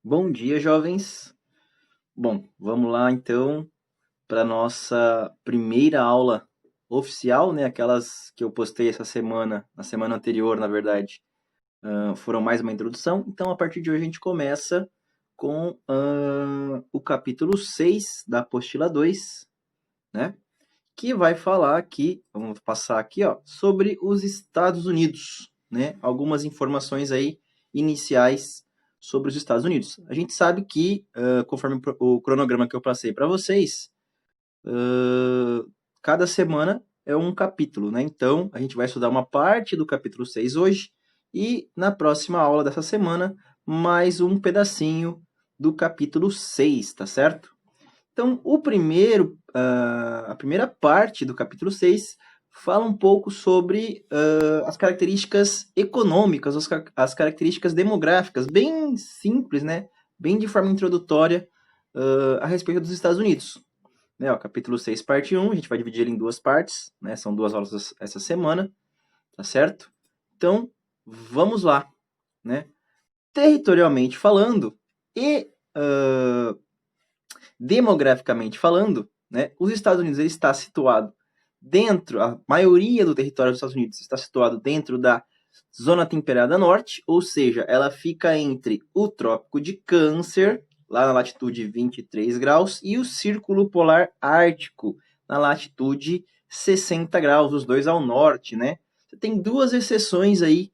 Bom dia, jovens. Bom, vamos lá então para nossa primeira aula oficial, né? Aquelas que eu postei essa semana, na semana anterior, na verdade, foram mais uma introdução. Então, a partir de hoje, a gente começa com o capítulo 6 da apostila 2, né? Que vai falar aqui, vamos passar aqui, ó, sobre os Estados Unidos, né? Algumas informações aí iniciais sobre os Estados Unidos. A gente sabe que, conforme o cronograma que eu passei para vocês, cada semana é um capítulo, né? Então, a gente vai estudar uma parte do capítulo 6 hoje e na próxima aula dessa semana, mais um pedacinho do capítulo 6, tá certo? Então, a primeira parte do capítulo 6 fala um pouco sobre as características econômicas, as características demográficas, bem simples, né? Bem de forma introdutória a respeito dos Estados Unidos. Né? Ó, capítulo 6, parte 1, a gente vai dividir ele em duas partes, né? São duas aulas essa semana, tá certo? Então, vamos lá, né? Territorialmente falando e demograficamente falando, né, os Estados Unidos ele está situado dentro, a maioria do território dos Estados Unidos está situado dentro da zona temperada norte, ou seja, ela fica entre o Trópico de Câncer, lá na latitude 23 graus, e o Círculo Polar Ártico, na latitude 60 graus, os dois ao norte, né? Você tem duas exceções aí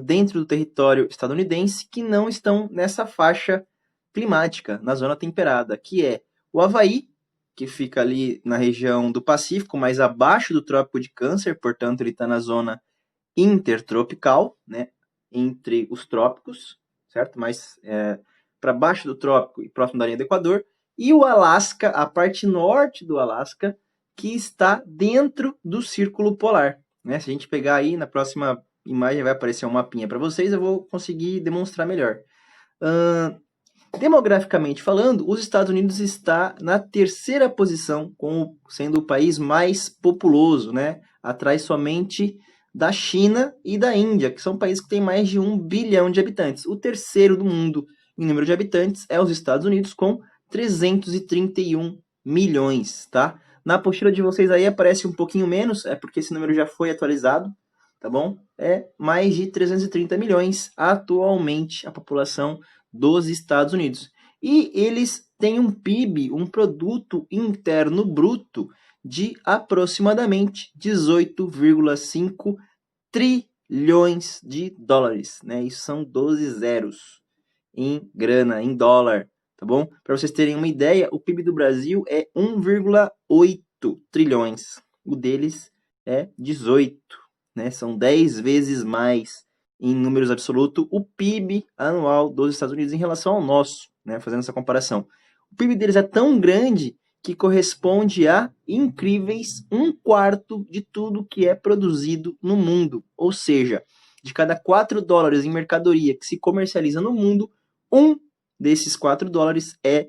dentro do território estadunidense que não estão nessa faixa climática, na zona temperada, que é o Havaí, que fica ali na região do Pacífico, mais abaixo do Trópico de Câncer, portanto, ele está na zona intertropical, né, entre os trópicos, certo? Mais para baixo do trópico e próximo da linha do Equador. E o Alasca, a parte norte do Alasca, que está dentro do Círculo Polar. Né? Se a gente pegar aí, na próxima imagem vai aparecer um mapinha para vocês, eu vou conseguir demonstrar melhor. Demograficamente falando, os Estados Unidos está na terceira posição, como sendo o país mais populoso, né? Atrás somente da China e da Índia, que são países que têm mais de 1 bilhão de habitantes. O terceiro do mundo em número de habitantes é os Estados Unidos, com 331 milhões, tá? Na apostila de vocês aí aparece um pouquinho menos, é porque esse número já foi atualizado, tá bom? É mais de 330 milhões atualmente a população dos Estados Unidos. E eles têm um PIB, um produto interno bruto, de aproximadamente 18,5 trilhões de dólares. Né? Isso são 12 zeros em grana, em dólar. Tá bom? Para vocês terem uma ideia, o PIB do Brasil é 1,8 trilhões. O deles é 18. Né? São 10 vezes mais em números absolutos o PIB anual dos Estados Unidos em relação ao nosso, né? Fazendo essa comparação. O PIB deles é tão grande que corresponde a incríveis 1/4 de tudo que é produzido no mundo. Ou seja, de cada 4 dólares em mercadoria que se comercializa no mundo, um desses 4 dólares é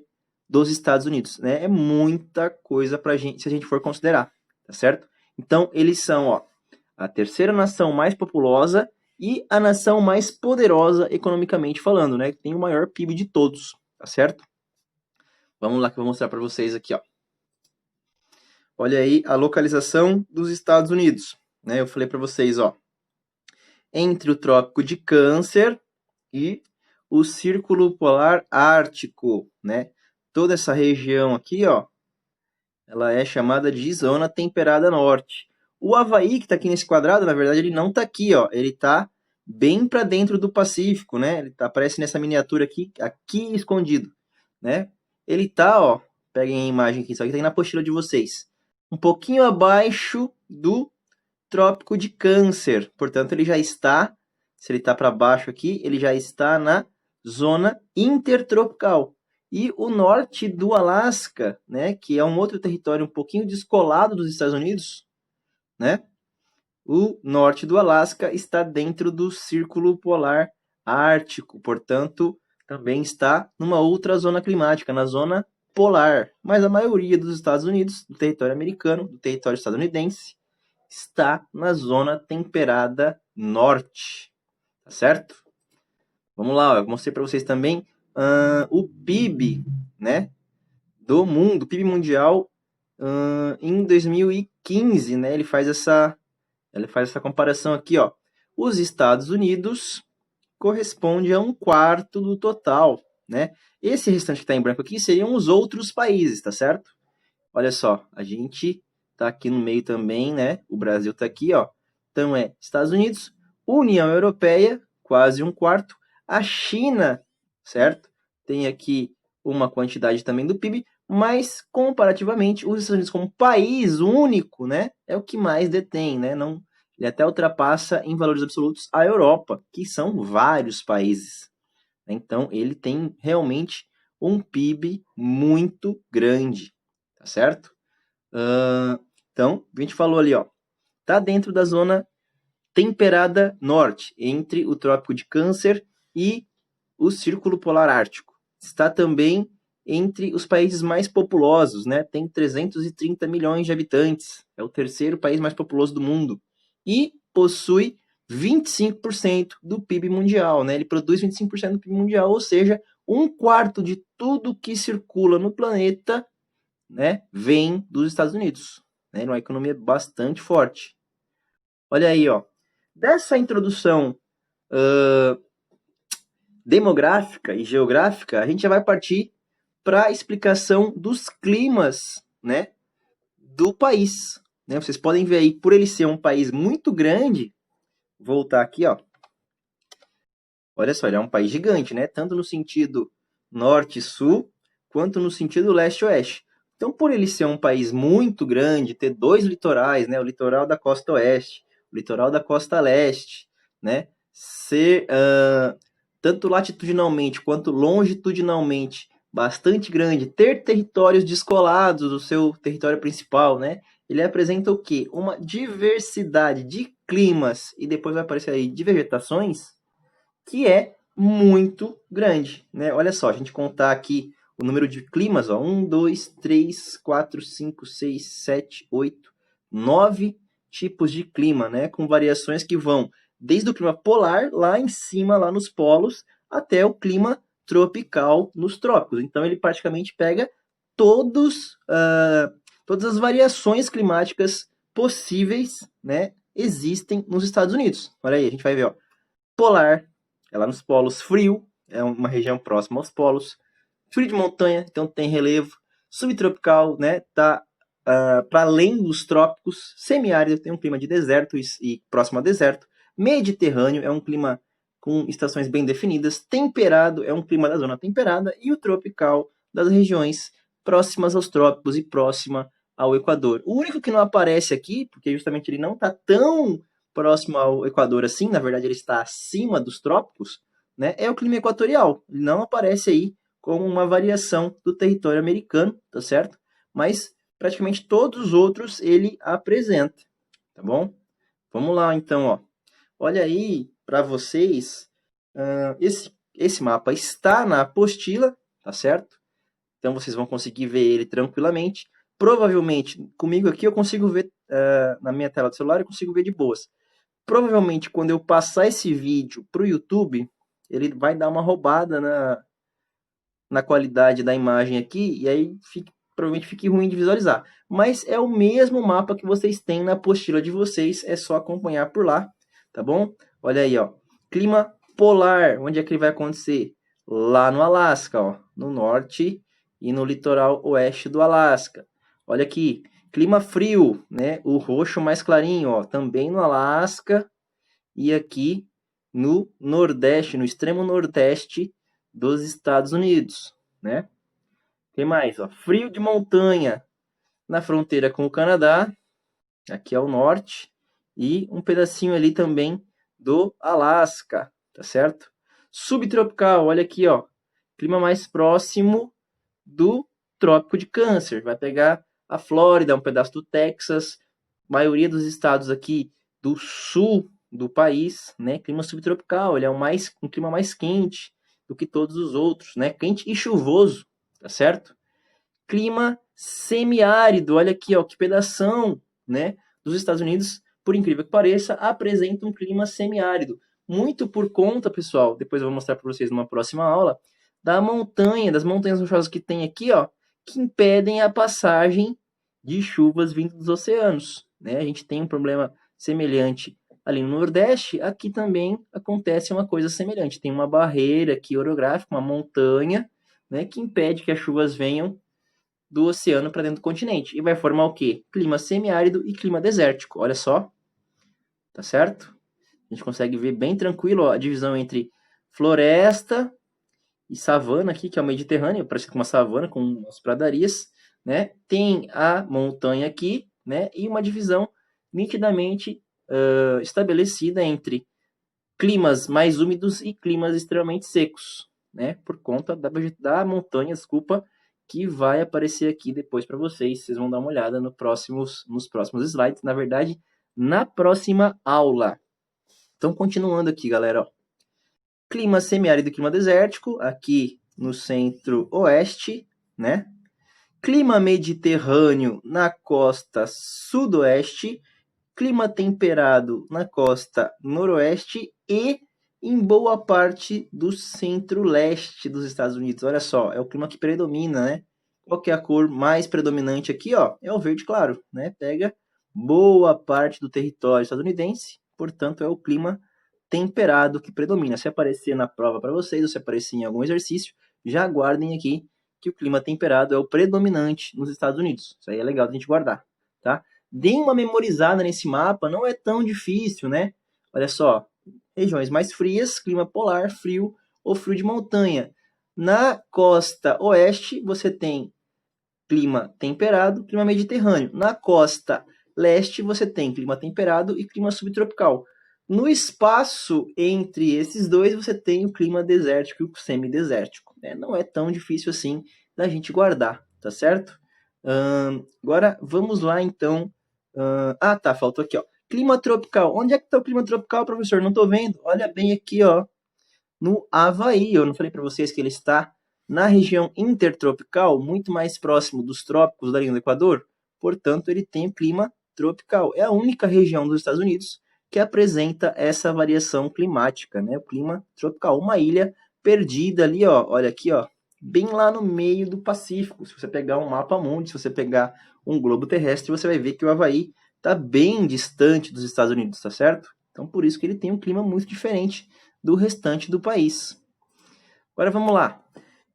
dos Estados Unidos. Né? É muita coisa para gente, se a gente for considerar, tá certo? Então, eles são a terceira nação mais populosa e a nação mais poderosa economicamente falando, né? Tem o maior PIB de todos, tá certo? Vamos lá que eu vou mostrar para vocês aqui, ó. Olha aí a localização dos Estados Unidos, né? Eu falei para vocês, ó, entre o Trópico de Câncer e o Círculo Polar Ártico, né? Toda essa região aqui, ó, ela é chamada de Zona Temperada Norte. O Havaí, que está aqui nesse quadrado, na verdade, ele não está aqui, ó. Ele está bem para dentro do Pacífico, né? Ele aparece nessa miniatura aqui escondido, né? Ele está, ó, peguem a imagem aqui, isso aqui está na apostila de vocês. Um pouquinho abaixo do Trópico de Câncer. Portanto, ele já está, se ele está para baixo aqui, ele já está na zona intertropical. E o norte do Alasca, né, que é um outro território um pouquinho descolado dos Estados Unidos, né? O norte do Alasca está dentro do Círculo Polar Ártico, portanto, também está numa outra zona climática, na zona polar. Mas a maioria dos Estados Unidos, do território americano, do território estadunidense, está na zona temperada norte, tá certo? Vamos lá, ó, eu mostrei para vocês também o PIB, né, do mundo, o PIB mundial, em 2015, né, ele faz essa comparação aqui, ó. Os Estados Unidos corresponde a 1/4 do total, né? Esse restante que está em branco aqui seriam os outros países, tá certo? Olha só, a gente tá aqui no meio também, né? O Brasil tá aqui, ó. Então é Estados Unidos, União Europeia, quase 1/4, a China, certo? Tem aqui uma quantidade também do PIB, mas comparativamente os Estados Unidos como país único, né, é o que mais detém, né? Não, ele até ultrapassa em valores absolutos a Europa, que são vários países. Então ele tem realmente um PIB muito grande, tá certo? Então, a gente falou ali, ó, tá dentro da zona temperada norte, entre o Trópico de Câncer e o Círculo Polar Ártico. Está também entre os países mais populosos, né? Tem 330 milhões de habitantes, é o terceiro país mais populoso do mundo e possui 25% do PIB mundial, né? Ele produz 25% do PIB mundial, ou seja, 1/4 de tudo que circula no planeta, né, vem dos Estados Unidos, né? Uma economia bastante forte. Olha aí, ó. Dessa introdução demográfica e geográfica, a gente já vai partir para a explicação dos climas, né, do país. Né? Vocês podem ver aí, por ele ser um país muito grande, voltar aqui, ó. Olha só, ele é um país gigante, né? Tanto no sentido norte e sul, quanto no sentido leste e oeste. Então, por ele ser um país muito grande, ter dois litorais, né? O litoral da costa oeste, o litoral da costa leste, né? Ser tanto latitudinalmente quanto longitudinalmente bastante grande, ter territórios descolados do seu território principal, né? Ele apresenta o quê? Uma diversidade de climas e depois vai aparecer aí de vegetações que é muito grande, né? Olha só, a gente contar aqui o número de climas, ó, 1, 2, 3, 4, 5, 6, 7, 8, 9 tipos de clima, né? Com variações que vão desde o clima polar, lá em cima, lá nos polos, até o clima tropical nos trópicos. Então, ele praticamente pega todas as variações climáticas possíveis, né? Existem nos Estados Unidos. Olha aí, a gente vai ver, ó. Polar, é lá nos polos. Frio, é uma região próxima aos polos. Frio de montanha, então tem relevo. Subtropical, né, tá para além dos trópicos. Semiárido, tem um clima de deserto e próximo a deserto. Mediterrâneo, é um clima com estações bem definidas. Temperado, é um clima da zona temperada. E o tropical, das regiões próximas aos trópicos e próxima ao Equador. O único que não aparece aqui, porque justamente ele não está tão próximo ao Equador assim, na verdade ele está acima dos trópicos, né, é o clima equatorial. Ele não aparece aí como uma variação do território americano, tá certo? Mas praticamente todos os outros ele apresenta, tá bom? Vamos lá então, ó. Olha aí para vocês, esse mapa está na apostila, tá certo? Então vocês vão conseguir ver ele tranquilamente. Provavelmente, comigo aqui eu consigo ver, na minha tela do celular, eu consigo ver de boas. Provavelmente, quando eu passar esse vídeo para o YouTube, ele vai dar uma roubada na qualidade da imagem aqui, e aí provavelmente fique ruim de visualizar. Mas é o mesmo mapa que vocês têm na apostila de vocês, é só acompanhar por lá, tá bom? Olha aí, ó. Clima polar, onde é que ele vai acontecer? Lá no Alasca, ó, no norte e no litoral oeste do Alasca. Olha aqui, clima frio, né? O roxo mais clarinho, ó, também no Alasca e aqui no Nordeste, no extremo Nordeste dos Estados Unidos, né? Tem mais, ó, frio de montanha na fronteira com o Canadá, aqui ao norte, e um pedacinho ali também do Alasca, tá certo? Subtropical, olha aqui, ó, clima mais próximo do Trópico de Câncer, vai pegar a Flórida, um pedaço do Texas, maioria dos estados aqui do sul do país, né? Clima subtropical, ele é um clima mais quente do que todos os outros, né? Quente e chuvoso, tá certo? Clima semiárido, olha aqui, ó, que pedação, né? Dos Estados Unidos, por incrível que pareça, apresenta um clima semiárido. Muito por conta, pessoal, depois eu vou mostrar para vocês numa próxima aula, da montanha, das montanhas rochosas que tem aqui, ó, que impedem a passagem de chuvas vindo dos oceanos, né? A gente tem um problema semelhante ali no Nordeste, aqui também acontece uma coisa semelhante. Tem uma barreira aqui orográfica, uma montanha, né, que impede que as chuvas venham do oceano para dentro do continente. E vai formar o quê? Clima semiárido e clima desértico. Olha só, tá certo? A gente consegue ver bem tranquilo, ó, a divisão entre floresta e savana aqui, que é o Mediterrâneo, parece com uma savana com umas pradarias, né? Tem a montanha aqui, né? E uma divisão nitidamente estabelecida entre climas mais úmidos e climas extremamente secos, né? Por conta da montanha, desculpa, que vai aparecer aqui depois para vocês. Vocês vão dar uma olhada nos próximos slides, na verdade, na próxima aula. Então, continuando aqui, galera, ó. Clima semiárido e clima desértico, aqui no centro-oeste, né? Clima mediterrâneo na costa sudoeste, clima temperado na costa noroeste e em boa parte do centro-leste dos Estados Unidos. Olha só, é o clima que predomina, né? Qual que é a cor mais predominante aqui, ó? É o verde claro, né? Pega boa parte do território estadunidense, portanto, é o clima temperado que predomina. Se aparecer na prova para vocês, ou se aparecer em algum exercício, já guardem aqui que o clima temperado é o predominante nos Estados Unidos. Isso aí é legal de a gente guardar, tá? Deem uma memorizada nesse mapa, não é tão difícil, né? Olha só, regiões mais frias, clima polar, frio ou frio de montanha. Na costa oeste, você tem clima temperado, clima mediterrâneo. Na costa leste, você tem clima temperado e clima subtropical. No espaço entre esses dois, você tem o clima desértico e o semidesértico. Né? Não é tão difícil assim da gente guardar, tá certo? Agora, vamos lá, então. Tá, faltou aqui, ó. Clima tropical. Onde é que está o clima tropical, professor? Não estou vendo. Olha bem aqui, ó. No Havaí. Eu não falei para vocês que ele está na região intertropical, muito mais próximo dos trópicos da linha do Equador. Portanto, ele tem o clima tropical. É a única região dos Estados Unidos que apresenta essa variação climática, né? O clima tropical. Uma ilha perdida ali, ó. Olha aqui, ó. Bem lá no meio do Pacífico. Se você pegar um mapa mundi, se você pegar um globo terrestre, você vai ver que o Havaí está bem distante dos Estados Unidos, tá certo? Então, por isso que ele tem um clima muito diferente do restante do país. Agora, vamos lá.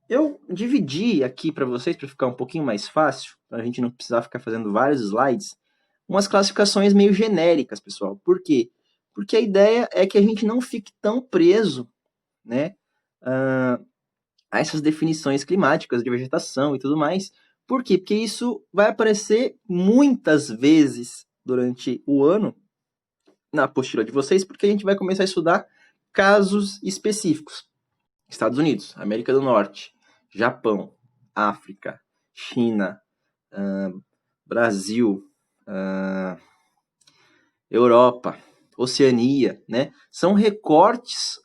Eu dividi aqui para vocês, para ficar um pouquinho mais fácil, para a gente não precisar ficar fazendo vários slides, umas classificações meio genéricas, pessoal. Por quê? Porque a ideia é que a gente não fique tão preso, né, a essas definições climáticas de vegetação e tudo mais. Por quê? Porque isso vai aparecer muitas vezes durante o ano na apostila de vocês, porque a gente vai começar a estudar casos específicos. Estados Unidos, América do Norte, Japão, África, China, Brasil, Europa, Oceania, né? São recortes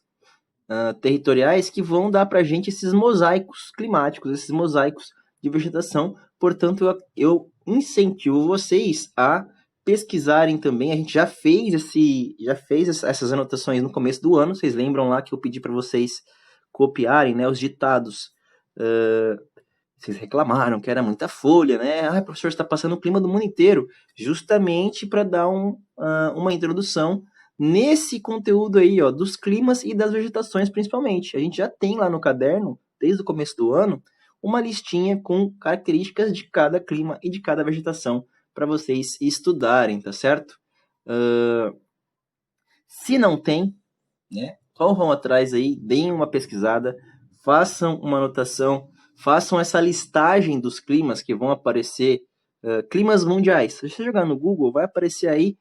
territoriais que vão dar para a gente esses mosaicos climáticos, esses mosaicos de vegetação. Portanto, eu incentivo vocês a pesquisarem também. A gente já fez essas anotações no começo do ano. Vocês lembram lá que eu pedi para vocês copiarem, né, os ditados. Vocês reclamaram que era muita folha, né? Professor, está passando o clima do mundo inteiro. Justamente para dar uma introdução nesse conteúdo aí, ó, dos climas e das vegetações principalmente. A gente já tem lá no caderno, desde o começo do ano, uma listinha com características de cada clima e de cada vegetação para vocês estudarem, tá certo? Se não tem, né, corram atrás aí, deem uma pesquisada, façam uma anotação, façam essa listagem dos climas que vão aparecer, climas mundiais. Se você jogar no Google, vai aparecer aí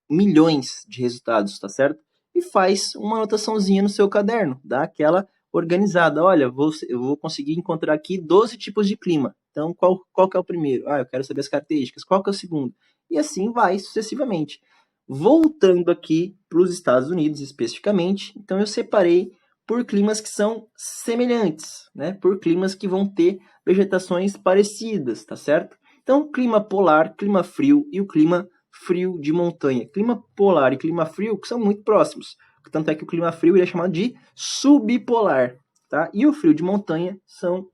milhões de resultados, tá certo? E faz uma anotaçãozinha no seu caderno, dá aquela organizada. Olha, eu vou conseguir encontrar aqui 12 tipos de clima. Então, qual que é o primeiro? Eu quero saber as características. Qual que é o segundo? E assim vai sucessivamente. Voltando aqui para os Estados Unidos especificamente, então eu separei por climas que são semelhantes, né? Por climas que vão ter vegetações parecidas, tá certo? Então, clima polar, clima frio e o clima frio de montanha. Clima polar e clima frio que são muito próximos. Tanto é que o clima frio ele é chamado de subpolar. tá? E o frio de montanha são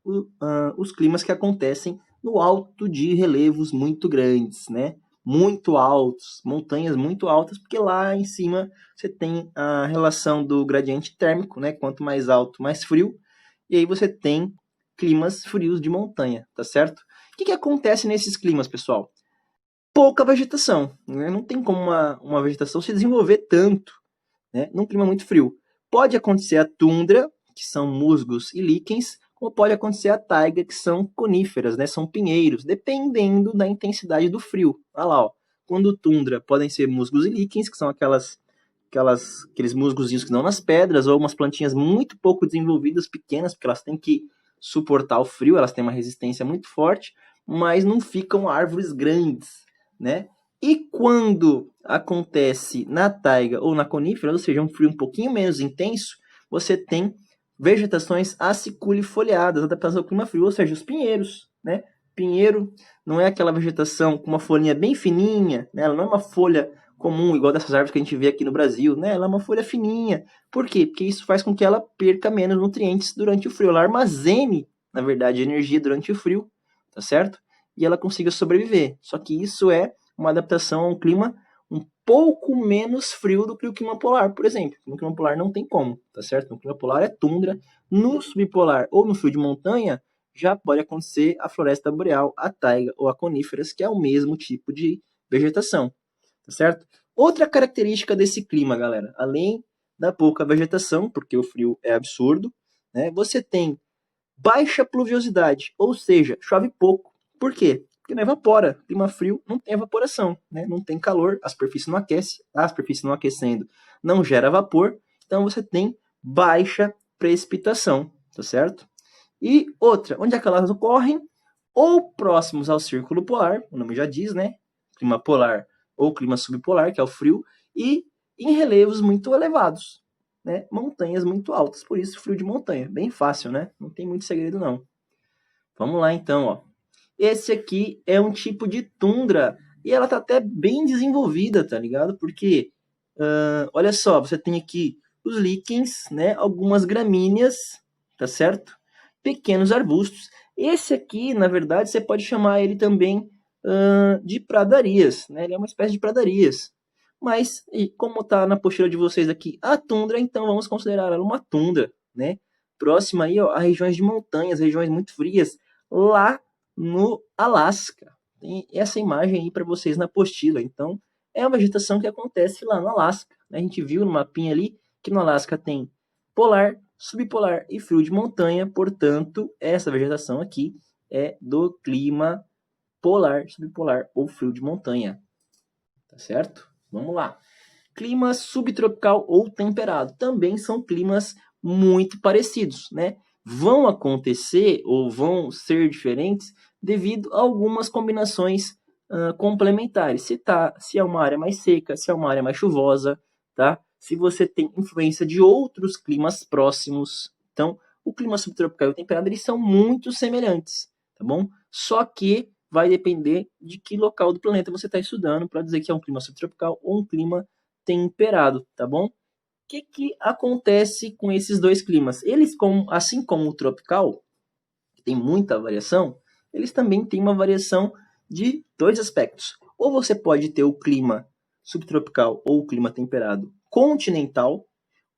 os climas que acontecem no alto de relevos muito grandes, né? Muito altos, montanhas muito altas, porque lá em cima você tem a relação do gradiente térmico, né? Quanto mais alto, mais frio. E aí você tem climas frios de montanha, tá certo? O que acontece nesses climas, pessoal? Pouca vegetação, né? Não tem como uma vegetação se desenvolver tanto, né? Num clima muito frio. Pode acontecer a tundra, que são musgos e líquens, como pode acontecer a taiga, que são coníferas, né? São pinheiros, dependendo da intensidade do frio. Olha lá, ó. Quando tundra, podem ser musgos e líquens, que são aqueles musgozinhos que dão nas pedras, ou umas plantinhas muito pouco desenvolvidas, pequenas, porque elas têm que suportar o frio, elas têm uma resistência muito forte, mas não ficam árvores grandes, né? E quando acontece na taiga ou na conífera, ou seja, um frio um pouquinho menos intenso, você tem vegetações aciculifoliadas, adaptadas ao clima frio, ou seja, os pinheiros, né? Pinheiro não é aquela vegetação com uma folhinha bem fininha, né? Ela não é uma folha comum, igual dessas árvores que a gente vê aqui no Brasil, né? Ela é uma folha fininha. Por quê? Porque isso faz com que ela perca menos nutrientes durante o frio. Ela armazene, na verdade, energia durante o frio, tá certo? E ela consiga sobreviver. Só que isso é uma adaptação a um clima um pouco menos frio do que o clima polar, por exemplo. No clima polar não tem como, tá certo? No clima polar é tundra. No subpolar ou no frio de montanha, já pode acontecer a floresta boreal, a taiga ou a coníferas, que é o mesmo tipo de vegetação, tá certo? Outra característica desse clima, galera, além da pouca vegetação, porque o frio é absurdo, né? Você tem baixa pluviosidade, ou seja, chove pouco. Por quê? Porque não evapora. Clima frio não tem evaporação, né? Não tem calor, a superfície não aquece, a superfície não aquecendo não gera vapor, então você tem baixa precipitação, tá certo? E outra, onde é que elas ocorrem? Ou próximos ao círculo polar, o nome já diz, né? Clima polar ou clima subpolar, que é o frio, e em relevos muito elevados, né? Montanhas muito altas, por isso frio de montanha. Bem fácil, né? Não tem muito segredo, não. Vamos lá, então, ó. Esse aqui é um tipo de tundra, e ela tá até bem desenvolvida, tá ligado? Porque, olha só, você tem aqui os líquens, né? Algumas gramíneas, tá certo? Pequenos arbustos. Esse aqui, na verdade, você pode chamar ele também de pradarias, né? Ele é uma espécie de pradarias. Mas, como está na postura de vocês aqui a tundra, então vamos considerar ela uma tundra, né? Próxima aí, ó, a regiões de montanhas, regiões muito frias, lá no Alasca. Tem essa imagem aí para vocês na apostila. Então, é uma vegetação que acontece lá no Alasca. A gente viu no mapinha ali que no Alasca tem polar, subpolar e frio de montanha, portanto, essa vegetação aqui é do clima polar, subpolar ou frio de montanha. Tá certo? Vamos lá. Clima subtropical ou temperado também são climas muito parecidos, né? Vão acontecer ou vão ser diferentes devido a algumas combinações complementares. Se é uma área mais seca, se é uma área mais chuvosa, tá? Se você tem influência de outros climas próximos. Então, o clima subtropical e o temperado eles são muito semelhantes, tá bom? Só que vai depender de que local do planeta você está estudando para dizer que é um clima subtropical ou um clima temperado, tá bom? O que acontece com esses dois climas? Eles, assim como o tropical, que tem muita variação, eles também têm uma variação de dois aspectos. Ou você pode ter o clima subtropical ou o clima temperado continental,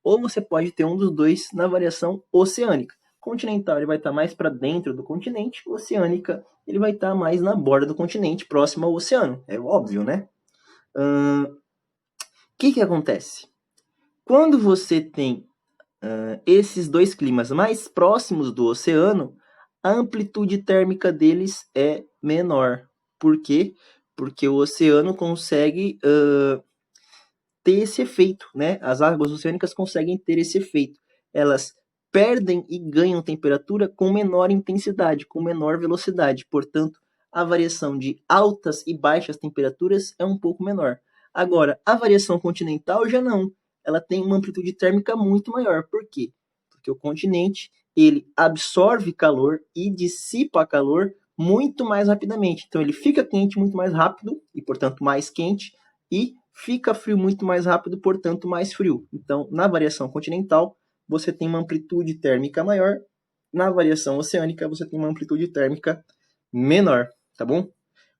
ou você pode ter um dos dois na variação oceânica. Continental ele vai estar mais para dentro do continente, oceânica ele vai estar mais na borda do continente, próximo ao oceano. É óbvio, né? O que acontece? Quando você tem esses dois climas mais próximos do oceano, a amplitude térmica deles é menor. Por quê? Porque o oceano consegue ter esse efeito, né? As águas oceânicas conseguem ter esse efeito. Elas perdem e ganham temperatura com menor intensidade, com menor velocidade. Portanto, a variação de altas e baixas temperaturas é um pouco menor. Agora, a variação continental já não. Ela tem uma amplitude térmica muito maior. Por quê? Porque o continente ele absorve calor e dissipa calor muito mais rapidamente. Então, ele fica quente muito mais rápido e, portanto, mais quente e fica frio muito mais rápido, portanto, mais frio. Então, na variação continental, você tem uma amplitude térmica maior. Na variação oceânica, você tem uma amplitude térmica menor, tá bom?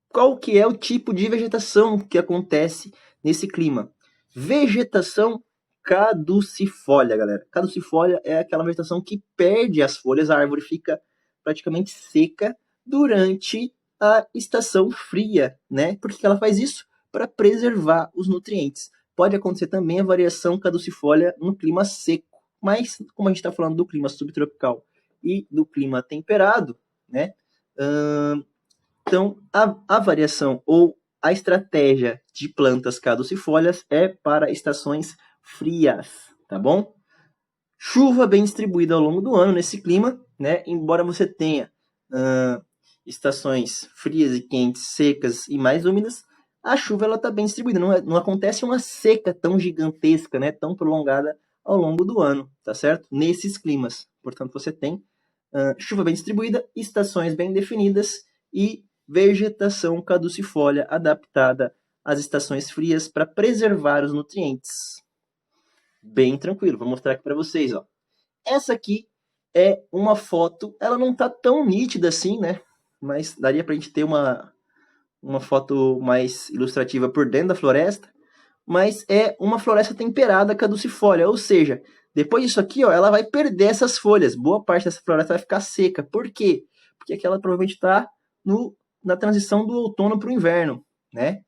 Qual que é o tipo de vegetação que acontece nesse clima? Vegetação caducifólia, galera. Caducifólia é aquela vegetação que perde as folhas, a árvore fica praticamente seca durante a estação fria, né? Por que ela faz isso? Para preservar os nutrientes. Pode acontecer também a variação caducifólia no clima seco, mas como a gente está falando do clima subtropical e do clima temperado, né? Então, a variação ou a estratégia de plantas caducifólias é para estações frias, tá bom? Chuva bem distribuída ao longo do ano nesse clima, né? Embora você tenha estações frias e quentes, secas e mais úmidas, a chuva ela está bem distribuída. Não acontece uma seca tão gigantesca, né? Tão prolongada ao longo do ano, tá certo? Nesses climas. Portanto, você tem chuva bem distribuída, estações bem definidas e vegetação caducifólia adaptada às estações frias para preservar os nutrientes. Bem tranquilo, vou mostrar aqui para vocês. Ó. Essa aqui é uma foto, ela não está tão nítida assim, né? Mas daria para a gente ter uma foto mais ilustrativa por dentro da floresta. Mas é uma floresta temperada caducifólia, ou seja, depois disso aqui, ó, ela vai perder essas folhas. Boa parte dessa floresta vai ficar seca. Por quê? Porque aqui ela provavelmente está na transição do outono para o inverno, né?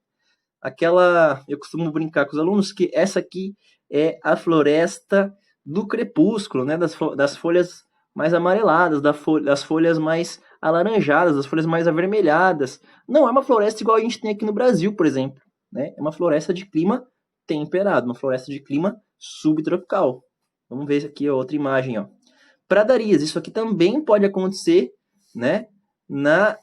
Eu costumo brincar com os alunos que essa aqui é a floresta do crepúsculo, né? Das folhas mais amareladas, das folhas mais alaranjadas, das folhas mais avermelhadas. Não é uma floresta igual a gente tem aqui no Brasil, por exemplo, né? É uma floresta de clima temperado, uma floresta de clima subtropical. Vamos ver aqui a outra imagem, ó. Pradarias, isso aqui também pode acontecer, né? Na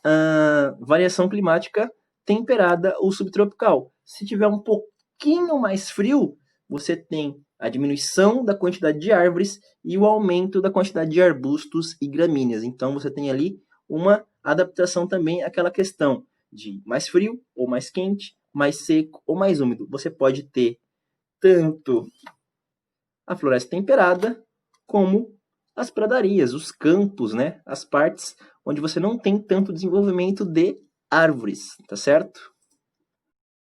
variação climática temperada ou subtropical. Se tiver um pouquinho mais frio, você tem a diminuição da quantidade de árvores e o aumento da quantidade de arbustos e gramíneas. Então, você tem ali uma adaptação também àquela questão de mais frio ou mais quente, mais seco ou mais úmido. Você pode ter tanto a floresta temperada como as pradarias, os campos, né? As partes onde você não tem tanto desenvolvimento de árvores, tá certo?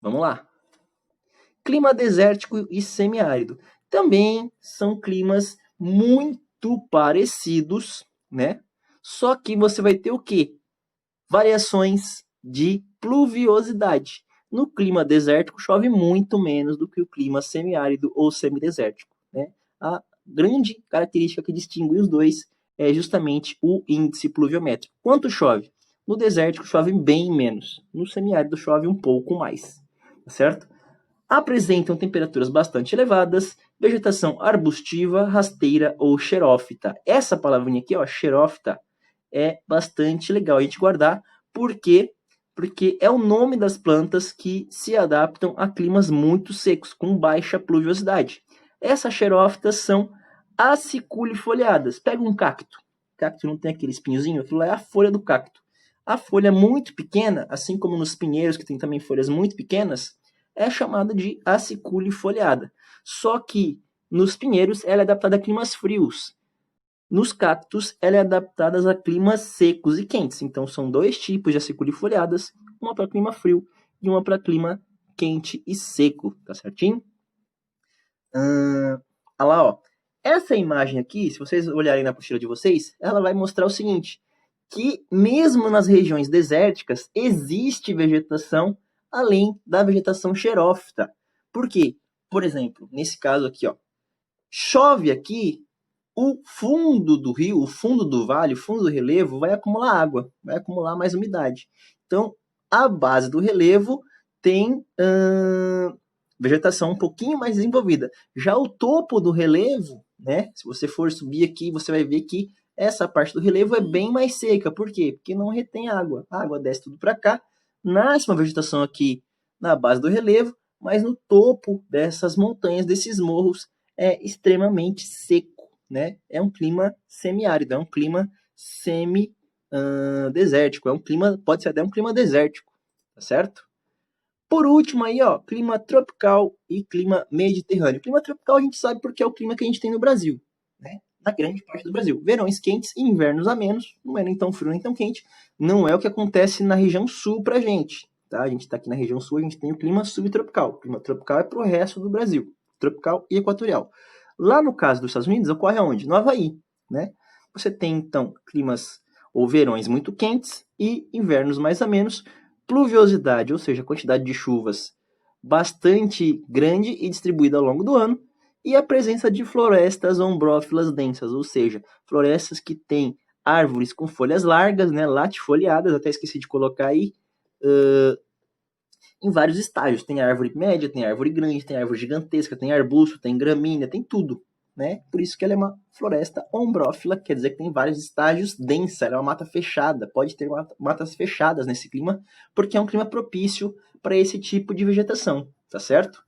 Vamos lá. Clima desértico e semiárido. Também são climas muito parecidos, né? Só que você vai ter o quê? Variações de pluviosidade. No clima desértico chove muito menos do que o clima semiárido ou semidesértico, né? A grande característica que distingue os dois é justamente o índice pluviométrico. Quanto chove? No desértico chove bem menos, no semiárido chove um pouco mais, tá certo? Apresentam temperaturas bastante elevadas, vegetação arbustiva, rasteira ou xerófita. Essa palavrinha aqui, ó, xerófita, é bastante legal a gente guardar, porque é o nome das plantas que se adaptam a climas muito secos, com baixa pluviosidade. Essas xerófitas são aciculifoliadas. Pega um cacto. O cacto não tem aquele espinhozinho? Aquilo é a folha do cacto. A folha muito pequena, assim como nos pinheiros, que tem também folhas muito pequenas, é chamada de aciculifoliada. Só que nos pinheiros ela é adaptada a climas frios. Nos cactos ela é adaptada a climas secos e quentes. Então são dois tipos de aciculifoliadas, uma para clima frio e uma para clima quente e seco, tá certinho? Olha lá, ó. Essa imagem aqui, se vocês olharem na apostila de vocês, ela vai mostrar o seguinte, que mesmo nas regiões desérticas existe vegetação além da vegetação xerófita. Por quê? Por exemplo, nesse caso aqui, ó, chove aqui, o fundo do rio, o fundo do vale, o fundo do relevo vai acumular água, vai acumular mais umidade. Então, a base do relevo tem vegetação um pouquinho mais desenvolvida. Já o topo do relevo, né, se você for subir aqui, você vai ver que essa parte do relevo é bem mais seca. Por quê? Porque não retém água. A água desce tudo para cá, nasce uma vegetação aqui na base do relevo, mas no topo dessas montanhas, desses morros, é extremamente seco, né? É um clima semiárido, é um clima semi-desértico, é um clima, pode ser até um clima desértico, tá certo? Por último aí, ó, clima tropical e clima mediterrâneo. Clima tropical a gente sabe porque é o clima que a gente tem no Brasil, né? na grande parte do Brasil. Verões quentes e invernos a menos, não é nem tão frio nem tão quente. Não é o que acontece na região sul pra gente. Tá? A gente está aqui na região sul, a gente tem o clima subtropical. O clima tropical é para o resto do Brasil, tropical e equatorial. Lá no caso dos Estados Unidos, ocorre aonde? No Havaí, né? Você tem, então, climas ou verões muito quentes e invernos mais a menos, pluviosidade, ou seja, quantidade de chuvas bastante grande e distribuída ao longo do ano, e a presença de florestas ombrófilas densas, ou seja, florestas que têm árvores com folhas largas, né, latifoliadas, até esqueci de colocar aí, em vários estágios. Tem árvore média, tem árvore grande, tem árvore gigantesca, tem arbusto, tem gramínea, tem tudo. Né? Por isso que ela é uma floresta ombrófila, quer dizer que tem vários estágios densa, ela é uma mata fechada, pode ter matas fechadas nesse clima, porque é um clima propício para esse tipo de vegetação, tá certo?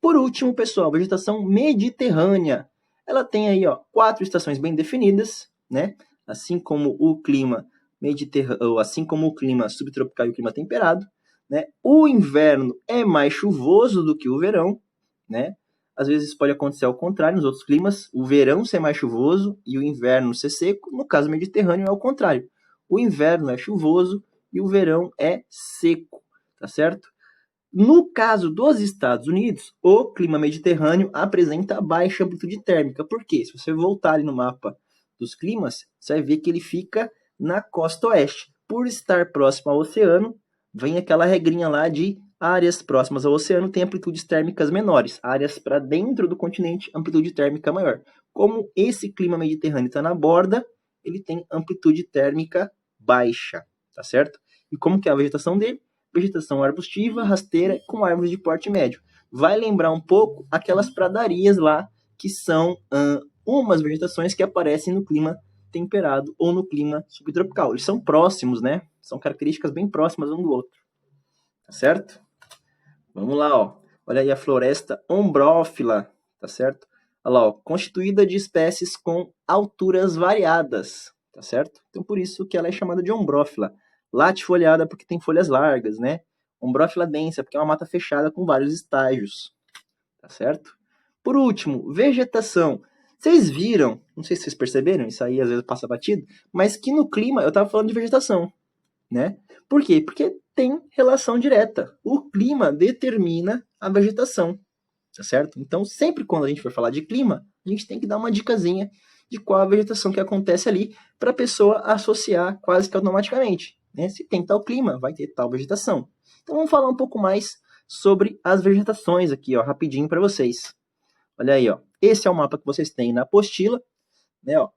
Por último, pessoal, vegetação mediterrânea. Ela tem aí, ó, 4 estações bem definidas, né? Assim como o clima mediterrâneo, assim como o clima subtropical e o clima temperado, né? O inverno é mais chuvoso do que o verão, né? Às vezes pode acontecer ao contrário, nos outros climas, o verão ser mais chuvoso e o inverno ser seco. No caso mediterrâneo é o contrário. O inverno é chuvoso e o verão é seco, tá certo? No caso dos Estados Unidos, o clima mediterrâneo apresenta baixa amplitude térmica. Por quê? Se você voltar ali no mapa dos climas, você vai ver que ele fica na costa oeste. Por estar próximo ao oceano, vem aquela regrinha lá de áreas próximas ao oceano têm amplitudes térmicas menores. Áreas para dentro do continente, amplitude térmica maior. Como esse clima mediterrâneo está na borda, ele tem amplitude térmica baixa, tá certo? E como que é a vegetação dele? Vegetação arbustiva, rasteira, com árvores de porte médio. Vai lembrar um pouco aquelas pradarias lá, que são umas vegetações que aparecem no clima temperado ou no clima subtropical. Eles são próximos, né? São características bem próximas um do outro. Tá certo? Vamos lá, ó. Olha aí a floresta ombrófila, tá certo? Olha lá, ó, constituída de espécies com alturas variadas, tá certo? Então, por isso que ela é chamada de ombrófila. Latifoliada porque tem folhas largas, né? Ombrófila densa porque é uma mata fechada com vários estágios, tá certo? Por último, vegetação. Vocês viram, não sei se vocês perceberam, isso aí às vezes passa batido, mas que no clima eu estava falando de vegetação, né? Por quê? Porque tem relação direta. O clima determina a vegetação, tá certo? Então, sempre quando a gente for falar de clima, a gente tem que dar uma dicasinha de qual a vegetação que acontece ali para a pessoa associar quase que automaticamente. Né? Se tem tal clima, vai ter tal vegetação. Então, vamos falar um pouco mais sobre as vegetações aqui, ó, rapidinho para vocês. Olha aí, ó. Esse é o mapa que vocês têm na apostila, né, ó.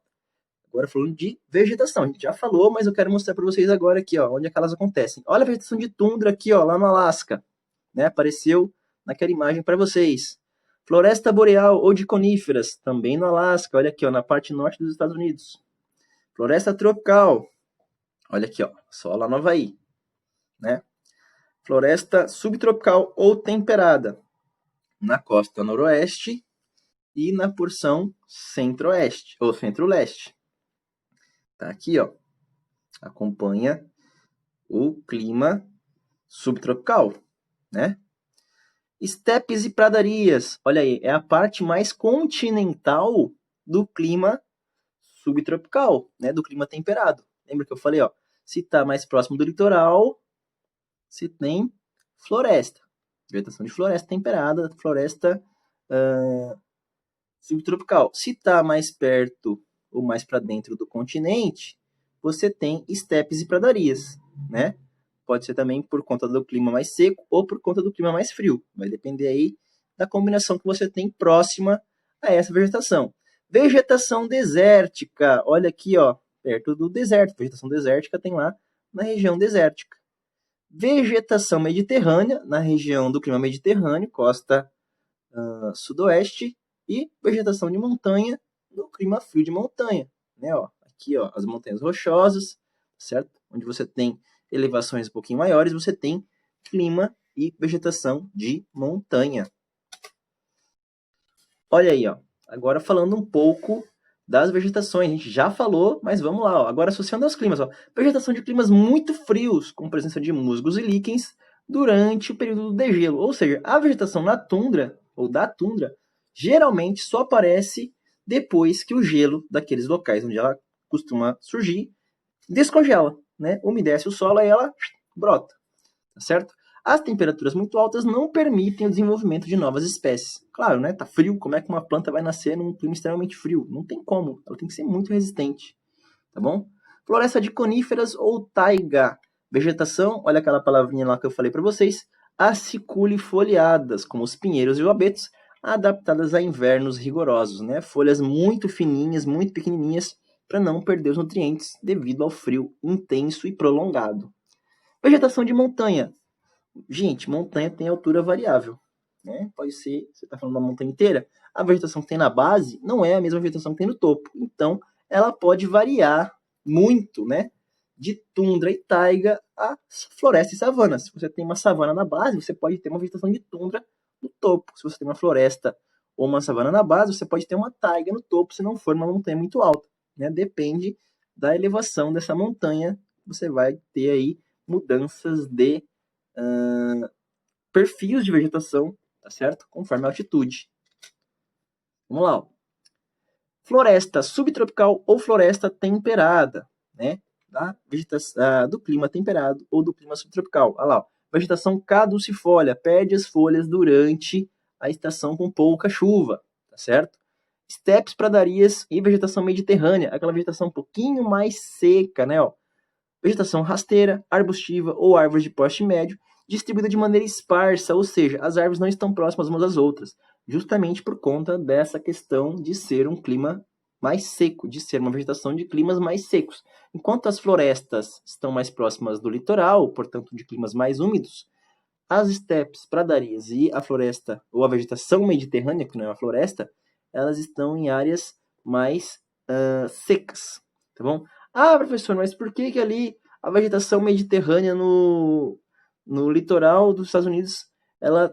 Agora falando de vegetação, a gente já falou, mas eu quero mostrar para vocês agora aqui, ó, onde é que elas acontecem. Olha a vegetação de tundra aqui, ó, lá no Alasca, né? Apareceu naquela imagem para vocês. Floresta boreal ou de coníferas, também no Alasca, olha aqui, ó, na parte norte dos Estados Unidos. Floresta tropical, olha aqui, ó, só lá no Havaí, né? Floresta subtropical ou temperada, na costa noroeste e na porção centro-oeste ou centro-leste. Tá aqui, ó. Acompanha o clima subtropical, né? Estepes e pradarias. Olha aí, é a parte mais continental do clima subtropical, né? Do clima temperado. Lembra que eu falei, ó? Se tá mais próximo do litoral, se tem floresta. Vegetação de floresta temperada, floresta subtropical. Se tá mais perto ou mais para dentro do continente, você tem estepes e pradarias, né? Pode ser também por conta do clima mais seco ou por conta do clima mais frio. Vai depender aí da combinação que você tem próxima a essa vegetação. Vegetação desértica. Olha aqui, ó, perto do deserto. Vegetação desértica tem lá na região desértica. Vegetação mediterrânea, na região do clima mediterrâneo, costa sudoeste. E vegetação de montanha, no clima frio de montanha. Né, ó, aqui, ó, as montanhas rochosas, certo? Onde você tem elevações um pouquinho maiores, você tem clima e vegetação de montanha. Olha aí, ó. Agora falando um pouco das vegetações. A gente já falou, mas vamos lá, ó. Agora associando aos climas, ó. Vegetação de climas muito frios, com presença de musgos e líquens durante o período do degelo. Ou seja, a vegetação na tundra, ou da tundra, geralmente só aparece depois que o gelo daqueles locais onde ela costuma surgir descongela, né? Umedece o solo e ela brota, tá certo? As temperaturas muito altas não permitem o desenvolvimento de novas espécies. Claro, né? Tá frio, como é que uma planta vai nascer num clima extremamente frio? Não tem como, ela tem que ser muito resistente, tá bom? Floresta de coníferas ou taiga. Vegetação, olha aquela palavrinha lá que eu falei para vocês, aciculifoliadas, como os pinheiros e os abetos, adaptadas a invernos rigorosos, né? Folhas muito fininhas, muito pequenininhas, para não perder os nutrientes devido ao frio intenso e prolongado. Vegetação de montanha. Gente, montanha tem altura variável, né? Pode ser, você está falando da montanha inteira, a vegetação que tem na base não é a mesma vegetação que tem no topo. Então, ela pode variar muito, né? De tundra e taiga a floresta e savana. Se você tem uma savana na base, você pode ter uma vegetação de tundra no topo. Se você tem uma floresta ou uma savana na base, você pode ter uma taiga no topo, se não for uma montanha muito alta, né? Depende da elevação dessa montanha, você vai ter aí mudanças de perfis de vegetação, tá certo? Conforme a altitude. Vamos lá. Ó. Floresta subtropical ou floresta temperada, né? Da vegetação, do clima temperado ou do clima subtropical. Olha lá. Ó. Vegetação caducifólia, perde as folhas durante a estação com pouca chuva, tá certo? Estepes, pradarias e vegetação mediterrânea, aquela vegetação um pouquinho mais seca, né? Ó. Vegetação rasteira, arbustiva ou árvores de porte médio, distribuída de maneira esparsa, ou seja, as árvores não estão próximas umas das outras, justamente por conta dessa questão de ser um clima mais seco, de ser uma vegetação de climas mais secos. Enquanto as florestas estão mais próximas do litoral, portanto de climas mais úmidos, as estepes, pradarias e a floresta, ou a vegetação mediterrânea, que não é uma floresta, elas estão em áreas mais secas, tá bom? Ah, professor, mas por que ali a vegetação mediterrânea no litoral dos Estados Unidos, ela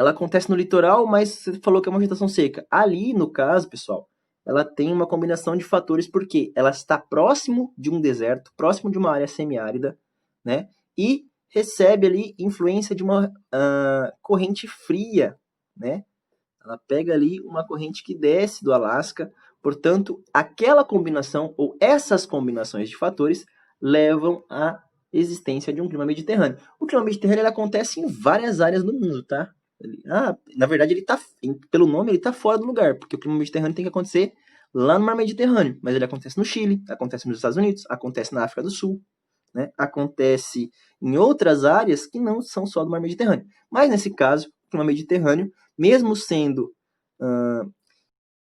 acontece no litoral, mas você falou que é uma vegetação seca. Ali, no caso, pessoal, ela tem uma combinação de fatores, porque ela está próximo de um deserto, próximo de uma área semiárida, né? E recebe ali influência de uma corrente fria, né? Ela pega ali uma corrente que desce do Alasca, portanto, aquela combinação ou essas combinações de fatores levam à existência de um clima mediterrâneo. O clima mediterrâneo ele acontece em várias áreas do mundo, tá? Na verdade, ele tá, pelo nome, ele tá fora do lugar, porque o clima mediterrâneo tem que acontecer lá no mar Mediterrâneo, mas ele acontece no Chile, acontece nos Estados Unidos, acontece na África do Sul, né? Acontece em outras áreas que não são só do mar Mediterrâneo. Mas nesse caso, o clima mediterrâneo, mesmo sendo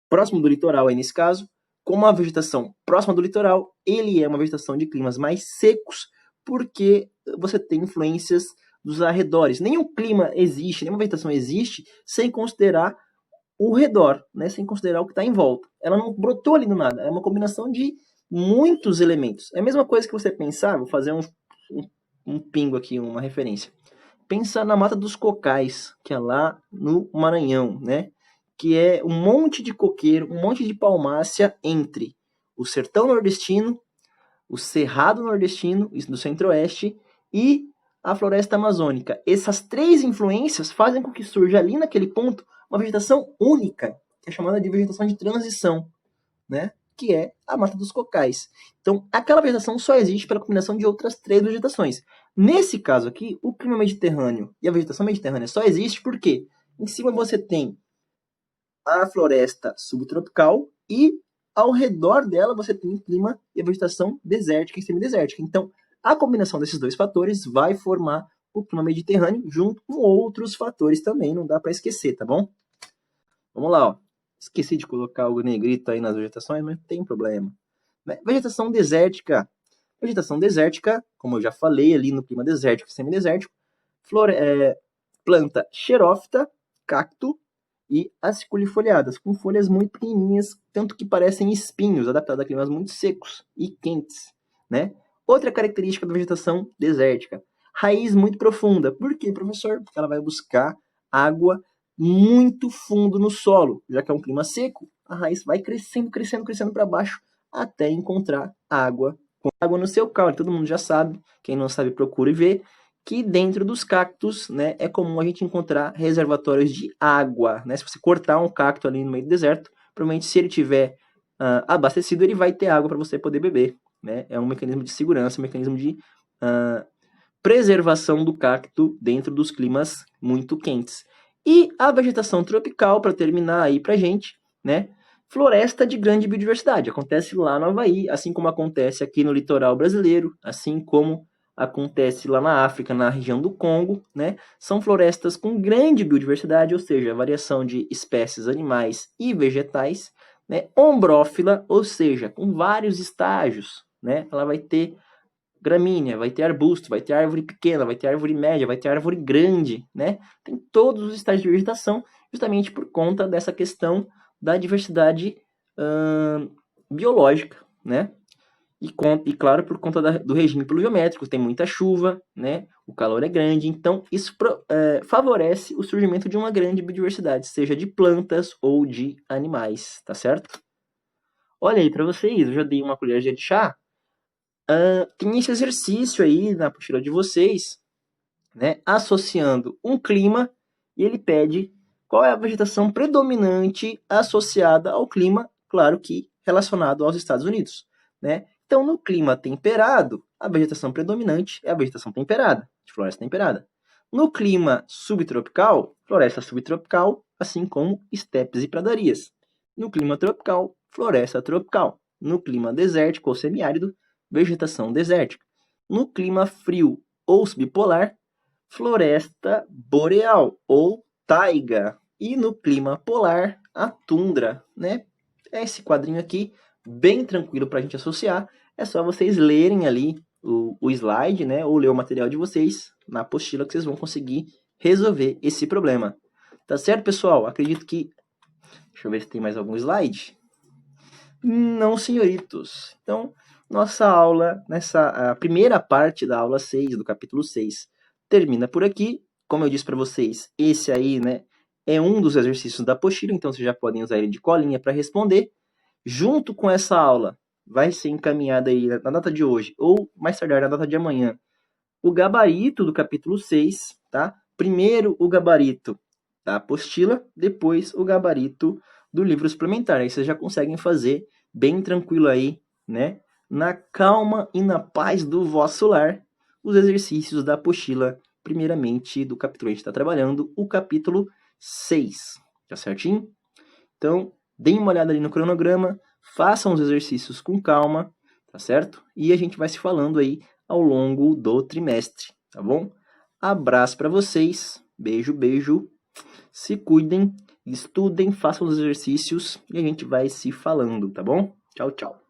próximo do litoral, aí nesse caso, como a vegetação próxima do litoral, ele é uma vegetação de climas mais secos, porque você tem influências dos arredores. Nenhum clima existe, nenhuma vegetação existe sem considerar o redor, né? Sem considerar o que está em volta. Ela não brotou ali do nada, é uma combinação de muitos elementos. É a mesma coisa que você pensar, vou fazer um pingo aqui, uma referência. Pensa na Mata dos Cocais, que é lá no Maranhão, né? Que é um monte de coqueiro, um monte de palmácea entre o sertão nordestino, o cerrado nordestino, isso do centro-oeste, e a floresta amazônica. Essas três influências fazem com que surja ali naquele ponto uma vegetação única, que é chamada de vegetação de transição, né? Que é a Mata dos Cocais. Então, aquela vegetação só existe pela combinação de outras três vegetações. Nesse caso aqui, o clima mediterrâneo e a vegetação mediterrânea só existe porque em cima você tem a floresta subtropical e ao redor dela você tem o clima e a vegetação desértica e semidesértica. Então, a combinação desses dois fatores vai formar o clima mediterrâneo junto com outros fatores também, não dá para esquecer, tá bom? Vamos lá, ó. Esqueci de colocar algo negrito aí nas vegetações, mas não tem problema. Vegetação desértica. Vegetação desértica, como eu já falei ali no clima desértico e semidesértico, planta xerófita, cacto e aciculifoliadas, com folhas muito pequenininhas, tanto que parecem espinhos, adaptadas a climas muito secos e quentes, né? Outra característica da vegetação desértica, raiz muito profunda. Por quê, professor? Porque ela vai buscar água muito fundo no solo, já que é um clima seco, a raiz vai crescendo, crescendo, crescendo para baixo até encontrar água, com água no seu caule. Todo mundo já sabe, quem não sabe procure ver, que dentro dos cactos, né, é comum a gente encontrar reservatórios de água, né? Se você cortar um cacto ali no meio do deserto, provavelmente se ele tiver abastecido, ele vai ter água para você poder beber, né? É um mecanismo de segurança, um mecanismo de preservação do cacto dentro dos climas muito quentes. E a vegetação tropical, para terminar aí pra gente, né? Floresta de grande biodiversidade. Acontece lá no Havaí, assim como acontece aqui no litoral brasileiro, assim como acontece lá na África, na região do Congo, né? São florestas com grande biodiversidade, ou seja, variação de espécies animais e vegetais, né? Ombrófila, ou seja, com vários estágios, né? Ela vai ter gramínea, vai ter arbusto, vai ter árvore pequena, vai ter árvore média, vai ter árvore grande, né? Tem todos os estágios de vegetação, justamente por conta dessa questão da diversidade biológica, né? E claro, por conta do regime pluviométrico, tem muita chuva, né? O calor é grande, então isso favorece o surgimento de uma grande biodiversidade, seja de plantas ou de animais, tá certo? Olha aí para vocês, eu já dei uma colherzinha de chá. Tem esse exercício aí na apostila de vocês, né, associando um clima, e ele pede qual é a vegetação predominante associada ao clima, claro que relacionado aos Estados Unidos, né? Então, no clima temperado, a vegetação predominante é a vegetação temperada, de floresta temperada. No clima subtropical, floresta subtropical, assim como estepes e pradarias. No clima tropical, floresta tropical. No clima desértico ou semiárido, vegetação desértica. No clima frio ou subpolar, floresta boreal ou taiga. E no clima polar, a tundra, né? Esse quadrinho aqui, bem tranquilo para a gente associar. É só vocês lerem ali o slide, né? Ou ler o material de vocês na apostila que vocês vão conseguir resolver esse problema. Tá certo, pessoal? Acredito que... Deixa eu ver se tem mais algum slide. Não, senhoritos. Então, nossa aula, a primeira parte da aula 6, do capítulo 6, termina por aqui. Como eu disse para vocês, esse aí, né, é um dos exercícios da apostila, então vocês já podem usar ele de colinha para responder. Junto com essa aula, vai ser encaminhada aí na data de hoje, ou mais tardar na data de amanhã, o gabarito do capítulo 6, tá? Primeiro o gabarito da apostila, depois o gabarito do livro suplementar. Aí vocês já conseguem fazer bem tranquilo aí, né? Na calma e na paz do vosso lar, os exercícios da apostila, primeiramente do capítulo que a gente está trabalhando, o capítulo 6, tá certinho? Então, deem uma olhada ali no cronograma, façam os exercícios com calma, tá certo? E a gente vai se falando aí ao longo do trimestre, tá bom? Abraço para vocês, beijo, beijo, se cuidem, estudem, façam os exercícios e a gente vai se falando, tá bom? Tchau, tchau.